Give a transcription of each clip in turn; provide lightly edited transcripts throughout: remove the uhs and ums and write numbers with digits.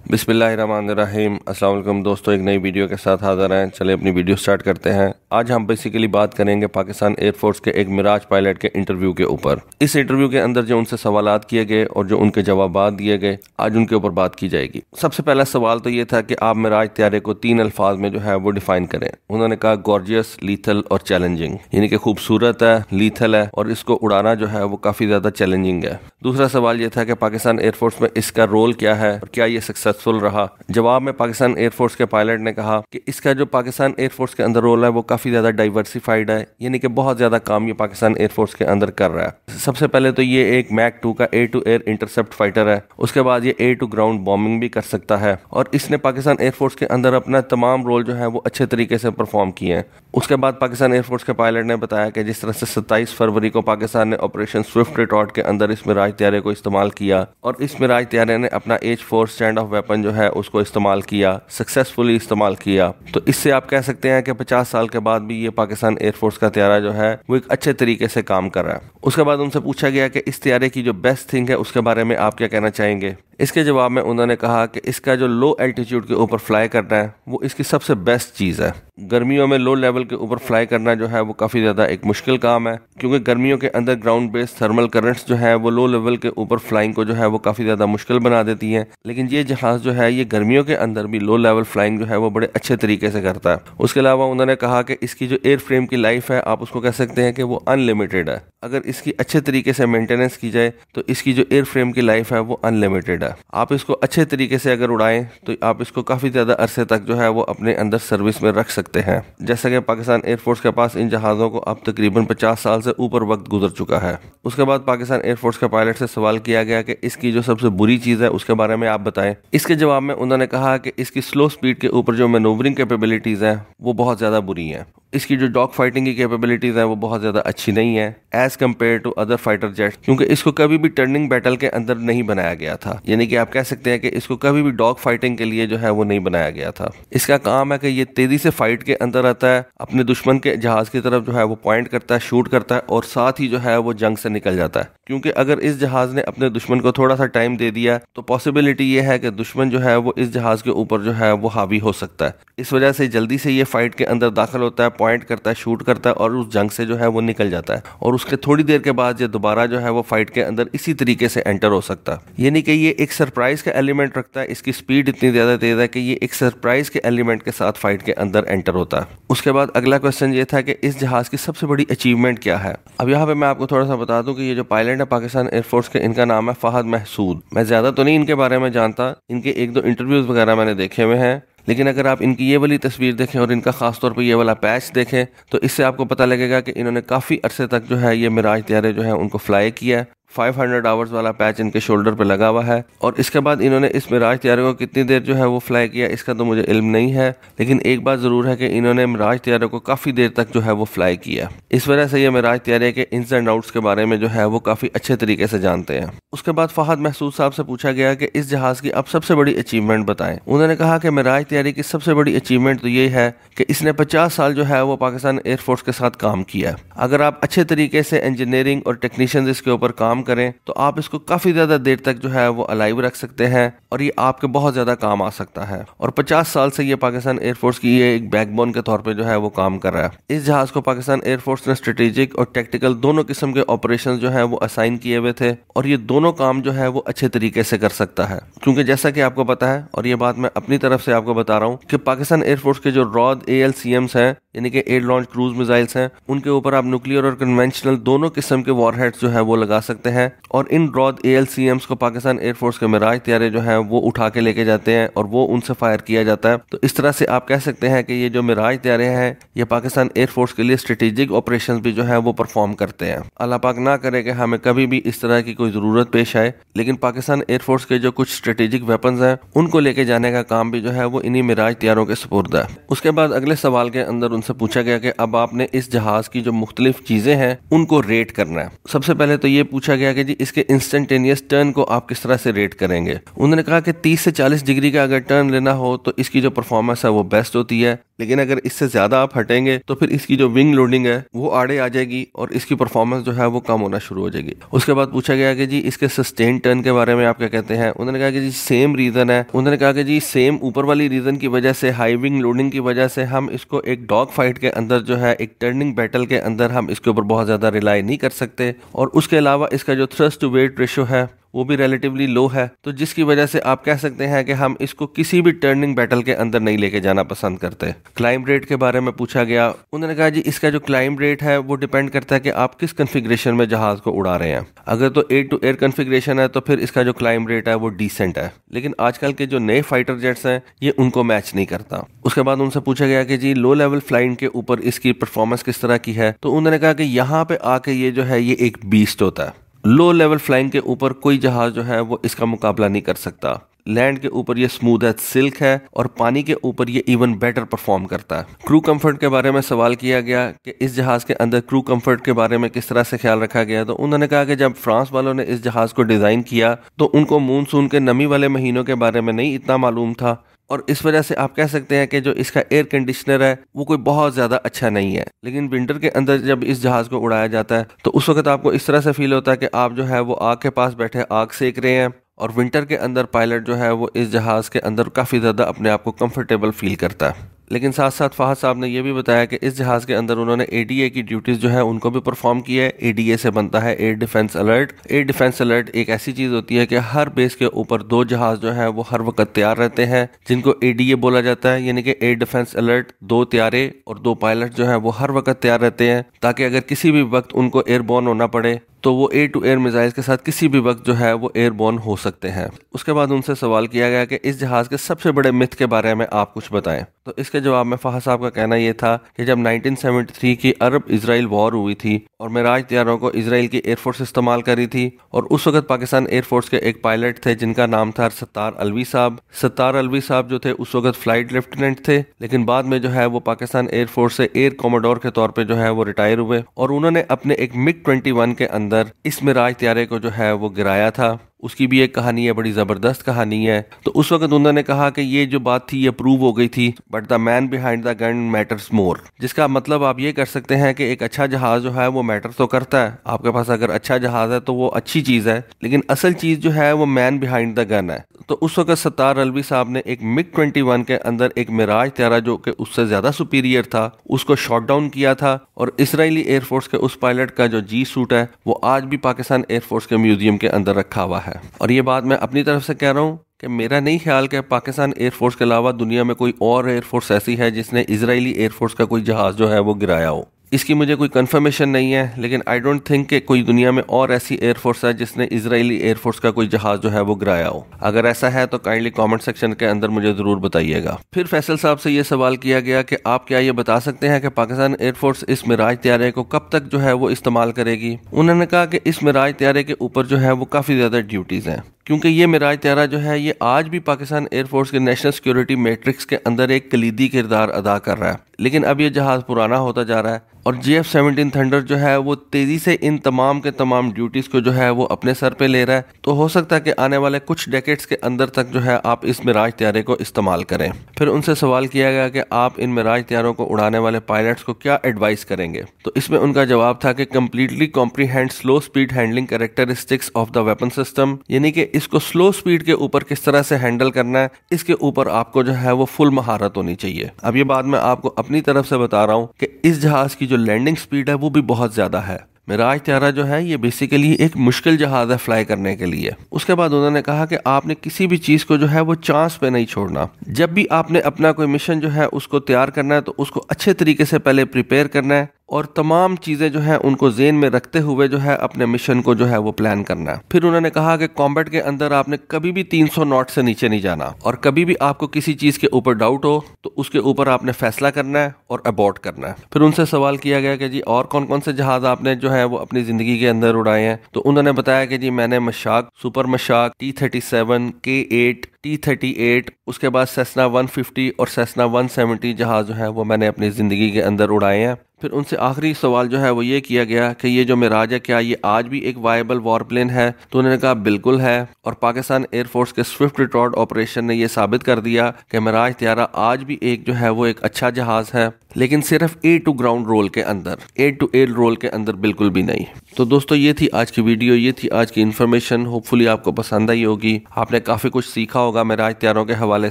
बिस्मिल्लाहिर्रहमानिर्रहीम। अस्सलाम वालेकुम दोस्तों, एक नई वीडियो के साथ हाज़िर हैं। चलिए अपनी वीडियो स्टार्ट करते हैं। आज हम बेसिकली बात करेंगे पाकिस्तान एयरफोर्स के एक मिराज पायलट के इंटरव्यू के ऊपर। इस इंटरव्यू के अंदर जो उनसे सवालात किए गए और जो उनके जवाब दिए गए, आज उनके ऊपर बात की जाएगी। सबसे पहला सवाल तो ये था कि आप मिराज त्यारे को 3 अल्फाज में जो है वो डिफाइन करें। उन्होंने कहा गॉर्जियस, लीथल और चैलेंजिंग, यानी कि खूबसूरत है, लीथल है और इसको उड़ाना जो है वो काफ़ी ज़्यादा चैलेंजिंग है। दूसरा सवाल ये था कि पाकिस्तान एयरफोर्स में इसका रोल क्या है और क्या ये सक्सेसफुल रहा। जवाब में पाकिस्तान एयरफोर्स के पायलट ने कहा कि इसका जो पाकिस्तान एयरफोर्स के अंदर रोल है वो काफ़ी ज़्यादा डाइवर्सिफाइड है, यानी कि बहुत ज़्यादा काम ये पाकिस्तान एयरफोर्स के अंदर कर रहा है। सबसे पहले तो ये एक मैक 2 का air to air intercept fighter है। उसके बाद ये एयर टू ग्राउंड बॉम्बिंग भी कर सकता है और इसने पाकिस्तान एयरफोर्स के अंदर अपना तमाम रोल जो है वो अच्छे तरीके से परफॉर्म किए हैं। उसके बाद पाकिस्तान एयरफोर्स के पायलट ने बताया कि जिस तरह से 27 फरवरी को पाकिस्तान ने ऑपरेशन स्विफ्ट रिटॉर्ट के अंदर इस मिराज त्यारे को इस्तेमाल किया और इस मिराज त्यारे ने अपना H-4 स्टैंड ऑफ वेपन जो है उसको इस्तेमाल किया, सक्सेसफुली इस्तेमाल किया। तो इससे आप कह सकते हैं कि 50 साल के बाद भी ये पाकिस्तान एयरफोर्स का त्यारा जो है वो एक अच्छे तरीके से काम कर रहा है। उसके बाद उनसे पूछा गया कि इस त्यारे की जो बेस्ट थिंग है उसके बारे में आप क्या कहना चाहेंगे। इसके जवाब में उन्होंने कहा कि इसका जो लो एल्टीट्यूड के ऊपर फ्लाई करना है वो इसकी सबसे बेस्ट चीज़ है। गर्मियों में लो लेवल के ऊपर फ्लाई करना जो है वो काफ़ी ज़्यादा एक मुश्किल काम है, क्योंकि गर्मियों के अंदर ग्राउंड बेस्ड थर्मल करंट्स जो है वो लो लेवल के ऊपर फ्लाइंग को जो है वो काफ़ी ज़्यादा मुश्किल बना देती हैं। लेकिन ये जहाज़ जो है ये गर्मियों के अंदर भी लो लेवल फ्लाइंग जो है वो बड़े अच्छे तरीके से करता है। उसके अलावा उन्होंने कहा कि इसकी जो एयर फ्रेम की लाइफ है आप उसको कह सकते हैं कि वो अनलिमिटेड है। अगर इसकी अच्छे तरीके से मेंटेनेंस की जाए तो इसकी जो एयर फ्रेम की लाइफ है वो अनलिमिटेड है। आप इसको अच्छे तरीके से अगर उड़ाएं तो आप इसको काफ़ी ज़्यादा अरसे तक जो है वो अपने अंदर सर्विस में रख सकते हैं। जैसा कि पाकिस्तान एयरफोर्स के पास इन जहाज़ों को अब तकरीबन 50 साल से ऊपर वक्त गुजर चुका है। उसके बाद पाकिस्तान एयरफोर्स के पायलट से सवाल किया गया कि इसकी जो सबसे बुरी चीज़ है उसके बारे में आप बताएं। इसके जवाब में उन्होंने कहा कि इसकी स्लो स्पीड के ऊपर जो मैनूवरिंग कैपेबिलिटीज़ हैं वो बहुत ज़्यादा बुरी हैं। इसकी जो डॉग फाइटिंग की कैपेबिलिटीज़ हैं वो बहुत ज़्यादा अच्छी नहीं है as compare to other fighter jet, क्योंकि इसको कभी भी टर्निंग बैटल के अंदर नहीं बनाया गया था। यानी कि आप कह सकते हैं कि इसको कभी भी डॉग फाइटिंग के लिए जो है वो नहीं बनाया गया था। इसका काम है कि ये तेज़ी से फाइट के अंदर आता है, अपने दुश्मन के जहाज़ की तरफ जो है वो पॉइंट करता है, शूट करता है और साथ ही जो है वो जंग से निकल जाता है। क्योंकि अगर इस जहाज़ ने अपने दुश्मन को थोड़ा सा टाइम दे दिया तो पॉसिबिलिटी ये है कि दुश्मन जो है वो इस जहाज़ के ऊपर जो है वो हावी हो सकता है। इस वजह से जल्दी से ये फाइट के अंदर दाखिल होता है, पॉइंट करता है, शूट करता है और उस जंग से जो है वो निकल जाता है और उसके थोड़ी देर के बाद ये दोबारा जो है वो फाइट के अंदर इसी तरीके से एंटर हो सकता है। यानी कि ये एक सरप्राइज का एलिमेंट रखता है। इसकी स्पीड इतनी ज़्यादा तेज़ है कि ये एक सरप्राइज के एलिमेंट के साथ फाइट के अंदर एंटर होता है। उसके बाद अगला क्वेश्चन ये था कि इस जहाज़ की सबसे बड़ी अचीवमेंट क्या है। अब यहाँ पे मैं आपको थोड़ा सा बता दूं कि ये जो पायलट है पाकिस्तान एयरफोर्स के, इनका नाम है फहद महसूद। मैं ज़्यादा तो नहीं इनके बारे में जानता, इनके 1-2 इंटरव्यूज़ वगैरह मैंने देखे हुए हैं, लेकिन अगर आप इनकी ये वाली तस्वीर देखें और इनका खास तौर पर ये वाला पैच देखें तो इससे आपको पता लगेगा कि इन्होंने काफ़ी अरसे तक जो है ये मिराज त्यारे जो है उनको फ्लाई किया है। 500 आवर्स वाला पैच इनके शोल्डर पे लगा हुआ है और इसके बाद इन्होंने इस मिराज त्यारे को कितनी देर जो है वो फ्लाई किया इसका तो मुझे इल्म नहीं है, लेकिन एक बात ज़रूर है कि इन्होंने मिराज त्यारे को काफ़ी देर तक जो है वो फ्लाई किया। इस वजह से ये मिराज त्यारे के इन्स एंड आउट्स के बारे में जो है वो काफ़ी अच्छे तरीके से जानते हैं। उसके बाद फहद महसूद साहब से पूछा गया कि इस जहाज़ की अब सबसे बड़ी अचीवमेंट बताएं। उन्होंने कहा कि मिराज त्यारे की सबसे बड़ी अचीवमेंट तो ये है कि इसने 50 साल जो है वो पाकिस्तान एयरफोर्स के साथ काम किया। अगर आप अच्छे तरीके से इंजीनियरिंग और टेक्नीशियंस इसके ऊपर काम करें तो आप इसको काफ़ी ज़्यादा देर तक जो है वो अलाइव रख सकते हैं और ये आपके बहुत ज़्यादा काम आ सकता है। और 50 साल से ये पाकिस्तान एयरफोर्स की ये एक बैकबोन के तौर पे जो है वो काम कर रहा है। इस जहाज़ को पाकिस्तान एयरफोर्स ने स्ट्रेटेजिक और टेक्टिकल दोनों किस्म के ऑपरेशन जो है वो असाइन किए हुए थे और ये दोनों काम जो है वो अच्छे तरीके से कर सकता है। क्योंकि जैसा कि आपको पता है और ये बात मैं अपनी तरफ से आपको बता रहा हूँ कि पाकिस्तान एयरफोर्स के जो रॉद ALCMs हैं, यानी कि एयर लॉन्च क्रूज मिसाइल्स हैं, उनके ऊपर आप न्यूक्लियर और कन्वेंशनल दोनों किस्म के वॉरहेड्स जो है वो लगा सकते हैं और इन रॉद ALCMs को पाकिस्तान एयरफोर्स के मिराज त्यारे जो हैं वो उठा के लेके जाते हैं और वो उनसे फायर किया जाता है। तो इस तरह से आप कह सकते हैं कि ये जो मिराज त्यारे हैं ये पाकिस्तान एयरफोर्स के लिए स्ट्रेटेजिक ऑपरेशंस भी जो है वो परफॉर्म करते हैं। अल्लाह पाक ना करे कि हमें कभी भी इस तरह की कोई ज़रूरत पेश आए, लेकिन पाकिस्तान एयरफोर्स के जो कुछ स्ट्रेटेजिक वेपन्स हैं उनको लेके जाने का काम भी जो है वो इन्हीं मिराज त्यारों के सुपुर्द है। उसके बाद अगले सवाल के अंदर उनसे पूछा गया कि अब आपने इस जहाज़ की जो मुख्तलिफ चीज़ें हैं उनको रेट करना है। सबसे पहले तो ये पूछा गया कि जी इसके इंस्टेंटेनियस टर्न को आप किस तरह से रेट करेंगे। उन्होंने कहा कि 30 से 40 डिग्री का अगर टर्न लेना हो तो इसकी जो परफॉर्मेंस है वो बेस्ट होती है। लेकिन अगर इससे ज्यादा आप हटेंगे तो फिर इसकी जो विंग लोडिंग है वो आड़े आ जाएगी और इसकी परफॉर्मेंस जो है वो कम होना शुरू हो जाएगी। उसके बाद पूछा गया कि जी इसके सस्टेन टर्न के बारे में आप क्या कहते हैं। उन्होंने कहा कि जी सेम रीजन है। उन्होंने कहा कि जी सेम ऊपर वाली रीजन की वजह से, हाई विंग लोडिंग की वजह से हम इसको एक डॉग फाइट के अंदर जो है, एक टर्निंग बैटल के अंदर हम इसके ऊपर बहुत ज्यादा रिलाई नहीं कर सकते। और उसके अलावा इसका जो थ्रस्ट टू वेट रेशियो है वो भी रिलेटिवली लो है, तो जिसकी वजह से आप कह सकते हैं कि हम इसको किसी भी टर्निंग बैटल के अंदर नहीं लेके जाना पसंद करते। क्लाइंब रेट के बारे में पूछा गया। उन्होंने कहा जी इसका जो क्लाइंब रेट है वो डिपेंड करता है कि आप किस कॉन्फ़िगरेशन में जहाज को उड़ा रहे हैं। अगर तो एयर टू एयर कॉन्फ़िगरेशन है तो फिर इसका जो क्लाइंब रेट है वो डिसेंट है, लेकिन आजकल के जो नए फाइटर जेट्स हैं ये उनको मैच नहीं करता। उसके बाद उनसे पूछा गया कि जी लो लेवल फ्लाइंग के ऊपर इसकी परफॉर्मेंस किस तरह की है, तो उन्होंने कहा कि यहाँ पे आके ये जो है ये एक बीस्ट होता है। लो लेवल फ्लाइंग के ऊपर कोई जहाज जो है वो इसका मुकाबला नहीं कर सकता। लैंड के ऊपर ये स्मूथ एज सिल्क है और पानी के ऊपर ये इवन बेटर परफॉर्म करता है। क्रू कंफर्ट के बारे में सवाल किया गया कि इस जहाज के अंदर क्रू कंफर्ट के बारे में किस तरह से ख्याल रखा गया, तो उन्होंने कहा कि जब फ्रांस वालों ने इस जहाज को डिजाइन किया तो उनको मानसून के नमी वाले महीनों के बारे में नहीं इतना मालूम था, और इस वजह से आप कह सकते हैं कि जो इसका एयर कंडीशनर है वो कोई बहुत ज़्यादा अच्छा नहीं है। लेकिन विंटर के अंदर जब इस जहाज़ को उड़ाया जाता है तो उस वक्त आपको इस तरह से फील होता है कि आप जो है वो आग के पास बैठे आग सेक रहे हैं, और विंटर के अंदर पायलट जो है वो इस जहाज़ के अंदर काफ़ी ज़्यादा अपने आप को कंफर्टेबल फील करता है। लेकिन साथ साथ फहद साहब ने यह भी बताया कि इस जहाज़ के अंदर उन्होंने एडीए की ड्यूटीज़ जो है उनको भी परफॉर्म की है। एडीए से बनता है air defence alert. Air defence alert एक ऐसी चीज़ होती है कि हर बेस के ऊपर 2 जहाज़ जो है वो हर वक्त तैयार रहते हैं, जिनको एडीए बोला जाता है, यानी कि एयर डिफेंस अलर्ट। 2 त्यारे और 2 पायलट जो है वो हर वक्त तैयार रहते हैं, ताकि अगर किसी भी वक्त उनको एयरबोर्न होना पड़े तो वो एयर टू एयर मिसाइल्स के साथ किसी भी वक्त जो है वो एयरबोर्न हो सकते हैं। उसके बाद उनसे सवाल किया गया कि इस जहाज़ के सबसे बड़े मिथ के बारे में आप कुछ बताएं, तो इसके जवाब में फहद साहब का कहना यह था कि जब 1973 की अरब इजराइल वॉर हुई थी और मिराज तैयारों को इजराइल की एयरफोर्स इस्तेमाल करी थी, और उस वक्त पाकिस्तान एयरफोर्स के एक पायलट थे जिनका नाम था सत्तार अलवी साहब। सत्तार अलवी साहब जो थे उस वक्त फ्लाइट लेफ्टिनेंट थे, लेकिन बाद में जो है वो पाकिस्तान एयरफोर्स से एयर कॉमोडोर के तौर पर जो है वो रिटायर हुए, और उन्होंने अपने एक मिग 21 के अंदर इस मिराज तैयारे को जो है वो गिराया था। उसकी भी एक कहानी है, बड़ी ज़बरदस्त कहानी है। तो उस वक्त उन्होंने कहा कि ये जो बात थी ये प्रूव हो गई थी, but the man behind the gun matters more, जिसका मतलब आप ये कर सकते हैं कि एक अच्छा जहाज जो है वो मैटर तो करता है। आपके पास अगर अच्छा जहाज है तो वो अच्छी चीज़ है, लेकिन असल चीज़ जो है वो मैन बिहाइंड द गन है। तो उस वक्त सत्तार अलवी साहब ने एक मिग 21 के अंदर एक मिराज तैयारा जो कि उससे ज़्यादा सुपीरियर था उसको शॉट डाउन किया था, और इसराइली एयरफोर्स के उस पायलट का जो जी सूट है वो आज भी पाकिस्तान एयरफोर्स के म्यूजियम के अंदर रखा हुआ है। और ये बात मैं अपनी तरफ से कह रहा हूँ कि मेरा नहीं ख्याल कि पाकिस्तान एयरफोर्स के अलावा दुनिया में कोई और एयरफोर्स ऐसी है जिसने इजरायली एयरफोर्स का कोई जहाज जो है वो गिराया हो। इसकी मुझे कोई कंफर्मेशन नहीं है, लेकिन आई डोंट थिंक कि कोई दुनिया में और ऐसी एयरफोर्स है जिसने इजरायली एयरफोर्स का कोई जहाज जो है वो गिराया हो। अगर ऐसा है तो काइंडली कमेंट सेक्शन के अंदर मुझे ज़रूर बताइएगा। फिर फैसल साहब से ये सवाल किया गया कि आप क्या ये बता सकते हैं कि पाकिस्तान एयरफोर्स इस मिराज तैयारे को कब तक जो है वो इस्तेमाल करेगी। उन्होंने कहा कि इस मिराज तैयारे के ऊपर जो है वो काफ़ी ज़्यादा ड्यूटीज़ हैं, क्योंकि ये मिराज तैयारा जो है ये आज भी पाकिस्तान एयरफोर्स के नेशनल सिक्योरिटी मैट्रिक्स के अंदर एक कलीदी किरदार अदा कर रहा है। लेकिन अब ये जहाज़ पुराना होता जा रहा है और JF-17 थंडर जो है वो तेज़ी से इन तमाम के तमाम ड्यूटीज़ को जो है वो अपने सर पे ले रहा है। तो हो सकता है कि आने वाले कुछ डेकेड्स के अंदर तक जो है आप इस मिराज तैयारे को इस्तेमाल करें। फिर उनसे सवाल किया गया कि आप इन मिराज तैयारों को उड़ाने वाले पायलट्स को क्या एडवाइस करेंगे, तो इसमें उनका जवाब था कि completely comprehend slow speed handling characteristics of the weapon system, यानी कि इसको स्लो स्पीड के ऊपर किस तरह से हैंडल करना है, इसके ऊपर आपको जो है वो फुल महारत होनी चाहिए। अब ये बात मैं आपको अपनी तरफ से बता रहा हूँ कि इस जहाज की जो लैंडिंग स्पीड है वो भी बहुत ज्यादा है। मिराज तैयारा जो है ये बेसिकली एक मुश्किल जहाज है फ्लाई करने के लिए। उसके बाद उन्होंने कहा कि आपने किसी भी चीज को जो है वो चांस पे नहीं छोड़ना। जब भी आपने अपना कोई मिशन जो है उसको तैयार करना है तो उसको अच्छे तरीके से पहले प्रिपेयर करना है और तमाम चीजें जो है उनको जेन में रखते हुए जो है अपने मिशन को जो है वो प्लान करना है। फिर उन्होंने कहा कि कॉम्बैट के अंदर आपने कभी भी 300 नॉट से नीचे नहीं जाना, और कभी भी आपको किसी चीज के ऊपर डाउट हो तो उसके ऊपर आपने फैसला करना है और अबॉर्ट करना है। फिर उनसे सवाल किया गया कि जी और कौन कौन से जहाज आपने जो है वो अपनी जिंदगी के अंदर उड़ाए हैं, तो उन्होंने बताया कि जी मैंने Mashak, super Mashak, T-37, K-8, T-38, उसके बाद सेस्ना 150 और सेस्ना 170 जहाज जो है वो मैंने अपनी जिंदगी के अंदर उड़ाए हैं। फिर उनसे आखिरी सवाल जो है वो ये किया गया कि ये जो मिराज है क्या ये आज भी एक वायबल वॉरप्लेन है, तो उन्होंने कहा बिल्कुल है। और पाकिस्तान एयरफोर्स के स्विफ्ट रिटॉर्ट ऑपरेशन ने ये साबित कर दिया कि मिराज त्यारा आज भी एक जो है वो एक अच्छा जहाज है, लेकिन सिर्फ एयर टू ग्राउंड रोल के अंदर, एयर टू एयर रोल के अंदर बिल्कुल भी नहीं। तो दोस्तों ये थी आज की वीडियो, ये थी आज की इन्फॉर्मेशन। होपफुली आपको पसंद आई होगी, आपने काफी कुछ सीखा होगा मिराज त्यारों के हवाले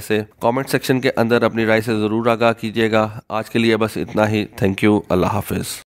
से। कमेंट सेक्शन के अंदर अपनी राय से जरूर आगाह कीजिएगा। आज के लिए बस इतना ही। Thank you. Allah Hafiz.